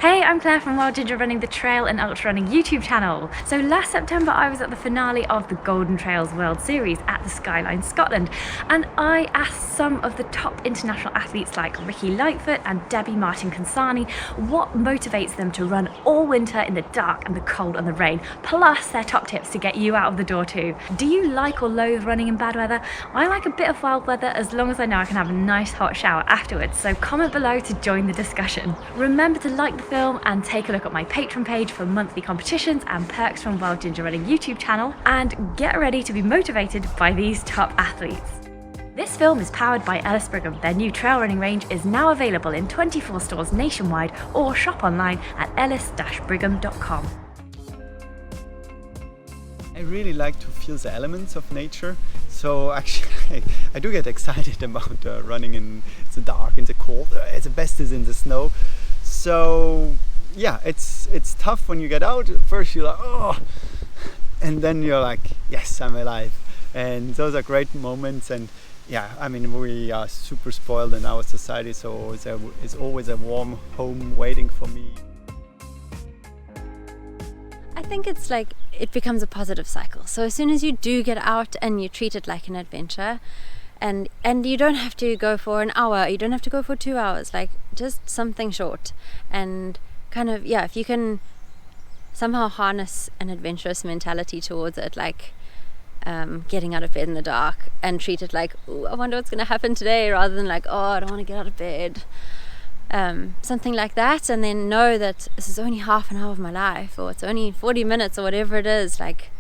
Hey, I'm Claire from Wild Ginger running the trail and ultra running YouTube channel. So last September I was at the finale of the Golden Trails World Series at the Skyline Scotland, and I asked some of the top international athletes like Ricky Lightfoot and Debbie Martin-Consani what motivates them to run all winter in the dark and the cold and the rain, plus their top tips to get you out of the door too. Do you like or loathe running in bad weather? I like a bit of wild weather as long as I know I can have a nice hot shower afterwards, so comment below to join the discussion. Remember to like the film and take a look at my Patreon page for monthly competitions and perks from Wild Ginger Running YouTube channel, and get ready to be motivated by these top athletes. This film is powered by Ellis Brigham. Their new trail running range is now available in 24 stores nationwide or shop online at ellis-brigham.com. I really like to feel the elements of nature, so actually I do get excited about running in the dark, in the cold. The best is in the snow. So yeah, it's tough when you get out. First you're like, oh, and then you're like, yes, I'm alive. And those are great moments. And yeah, I mean, we are super spoiled in our society, so it's always a warm home waiting for me. I think it's like it becomes a positive cycle. So as soon as you do get out and you treat it like an adventure, and you don't have to go for an hour, you don't have to go for 2 hours, like just something short, and kind of, yeah, if you can somehow harness an adventurous mentality towards it, like getting out of bed in the dark, and treat it like, ooh, I wonder what's going to happen today, rather than like, oh, I don't want to get out of bed. Something like that, and then know that this is only half an hour of my life, or it's only 40 minutes or whatever it is. Like,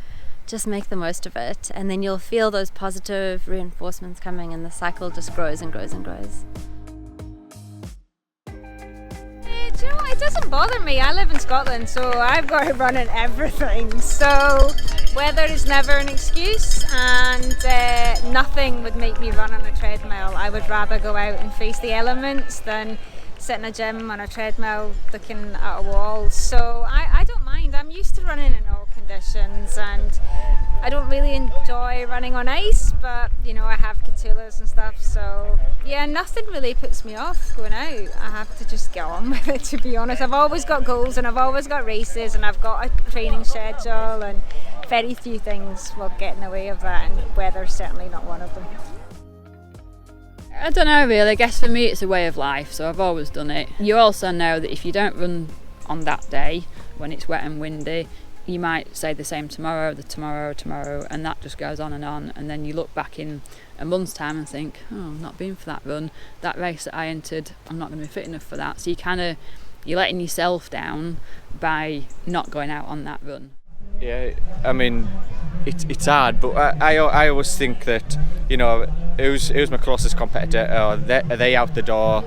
just make the most of it, and then you'll feel those positive reinforcements coming, and the cycle just grows and grows and grows. Do you know what? It doesn't bother me. I live in Scotland, so I've got to run in everything, so weather is never an excuse, and nothing would make me run on a treadmill. I would rather go out and face the elements than sit in a gym on a treadmill looking at a wall. So I don't mind. I'm used to running in all conditions, and I don't really enjoy running on ice, but you know, I have Katulas and stuff, so yeah, nothing really puts me off going out. I have to just get on with it, to be honest. I've always got goals, and I've always got races, and I've got a training schedule, and very few things will get in the way of that, and weather's certainly not one of them. I don't know really, I guess for me it's a way of life, so I've always done it. You also know that if you don't run on that day, when it's wet and windy, you might say the same tomorrow, and that just goes on, and then you look back in a month's time and think, oh, I've not been for that run, that race that I entered, I'm not going to be fit enough for that. So you're letting yourself down by not going out on that run. Yeah, I mean, it's hard, but I always think that, you know, who's my closest competitor? Are they out the door?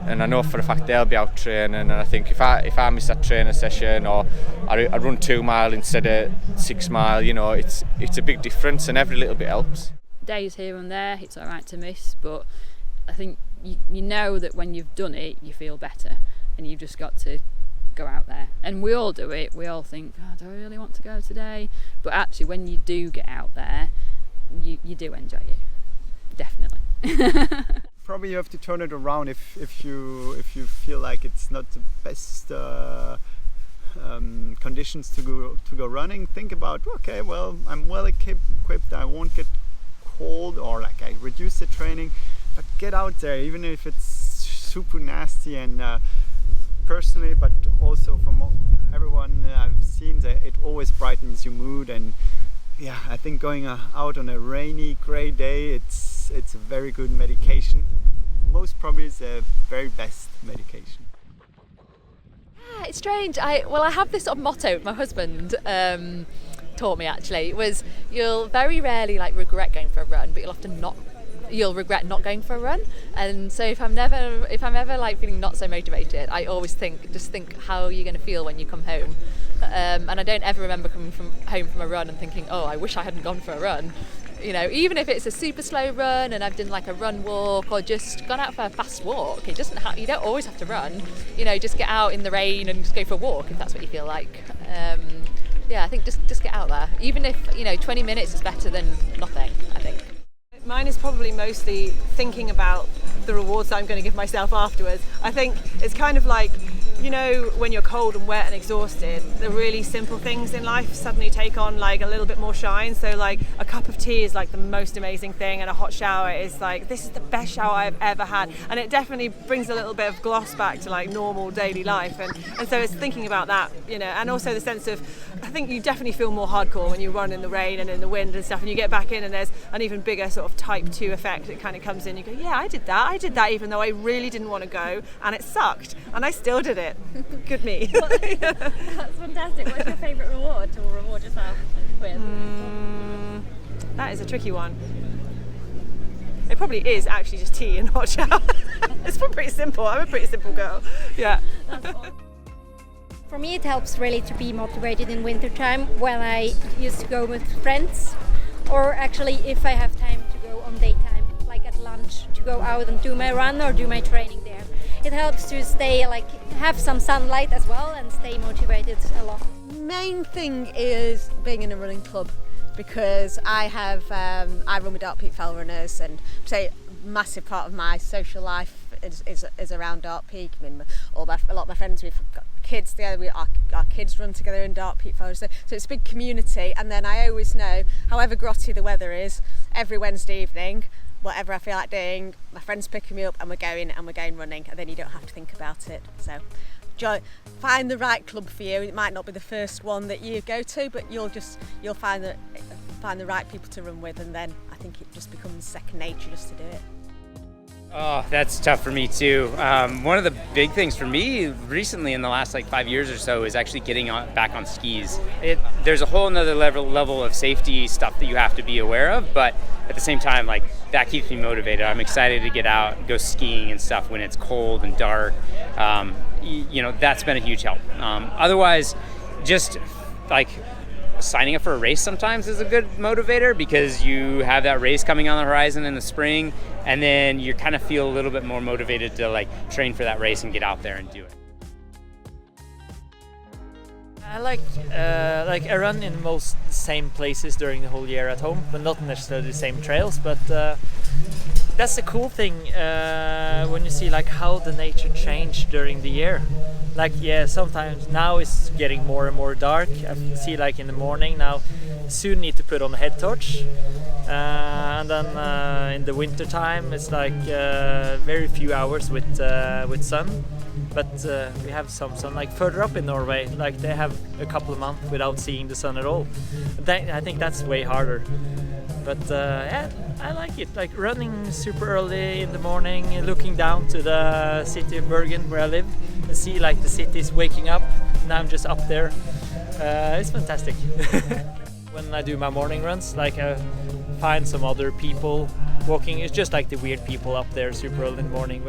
And I know for a fact they'll be out training. And I think if I miss that training session, or I run 2 mile instead of 6 mile, you know, it's a big difference, and every little bit helps. Days here and there, it's all right to miss, but I think you know that when you've done it, you feel better, and you've just got to go out there. And we all do it. We all think, oh, do I really want to go today? But actually, when you do get out there, you do enjoy it. Definitely. Probably you have to turn it around if you feel like it's not the best conditions to go running. Think about, okay, well, I'm well equipped, I won't get cold, or like I reduce the training, but get out there, even if it's super nasty. And personally, but also from everyone I've seen, that it always brightens your mood. And yeah, I think going out on a rainy, grey day, it's a very good medication. Most probably it's the very best medication. Yeah, it's strange. I have this sort of motto my husband taught me, actually. It was, you'll very rarely like regret going for a run, but you'll regret not going for a run. And so if I'm ever like feeling not so motivated, I always think how you're going to feel when you come home. And I don't ever remember coming home from a run and thinking, oh, I wish I hadn't gone for a run. You know, even if it's a super slow run and I've done like a run walk, or just gone out for a fast walk, you don't always have to run. You know, just get out in the rain and just go for a walk if that's what you feel like. Yeah, I think just get out there. Even if, you know, 20 minutes is better than nothing, I think. Mine is probably mostly thinking about the rewards that I'm going to give myself afterwards. I think it's kind of like you know, when you're cold and wet and exhausted, the really simple things in life suddenly take on like a little bit more shine. So like a cup of tea is like the most amazing thing, and a hot shower is like, this is the best shower I've ever had, and it definitely brings a little bit of gloss back to like normal daily life. And so it's thinking about that, you know, and also the sense of, I think you definitely feel more hardcore when you run in the rain and in the wind and stuff, and you get back in and there's an even bigger sort of type 2 effect that kind of comes in. You go, yeah, I did that even though I really didn't want to go, and it sucked, and I still did it. Good me. That's fantastic. What's your favourite reward to reward yourself with? That is a tricky one. It probably is actually just tea and hot shower. It's pretty simple. I'm a pretty simple girl. Yeah. For me, it helps really to be motivated in winter time when I used to go with friends, or actually if I have time to go on daytime, like at lunch, to go out and do my run or do my training there. It helps to stay, like, have some sunlight as well and stay motivated a lot. Main thing is being in a running club, because I run with Dark Peak Fell Runners, and say a massive part of my social life is around Dark Peak. I mean, a lot of my friends, we've got kids together, our kids run together in Dark Peak Fell Runners, so it's a big community. And then I always know, however grotty the weather is, every Wednesday evening, whatever I feel like doing, my friends picking me up and we're going running, and then you don't have to think about it. So find the right club for you. It might not be the first one that you go to, but you'll find the right people to run with, and then I think it just becomes second nature just to do it. Oh, that's tough for me too. One of the big things for me recently in the last like 5 years or so is actually getting back on skis. There's a whole nother level of safety stuff that you have to be aware of, but at the same time, like, that keeps me motivated. I'm excited to get out and go skiing and stuff when it's cold and dark. You know, that's been a huge help. Otherwise, just like signing up for a race sometimes is a good motivator, because you have that race coming on the horizon in the spring, and then you kind of feel a little bit more motivated to like train for that race and get out there and do it. I like I run in most same places during the whole year at home, but not necessarily the same trails. But that's the cool thing when you see like how the nature changed during the year. Like, yeah, sometimes now it's getting more and more dark. I see like in the morning now, soon need to put on a head torch, and then in the winter time it's like very few hours with sun. But we have some sun, like further up in Norway, like they have a couple of months without seeing the sun at all. I think that's way harder. But yeah, I like it. Like running super early in the morning, looking down to the city of Bergen where I live, and see like the city's waking up. Now I'm just up there. It's fantastic. When I do my morning runs, like I find some other people walking. It's just like the weird people up there super early in the morning.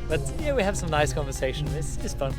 But yeah, we have some nice conversation. It's fun.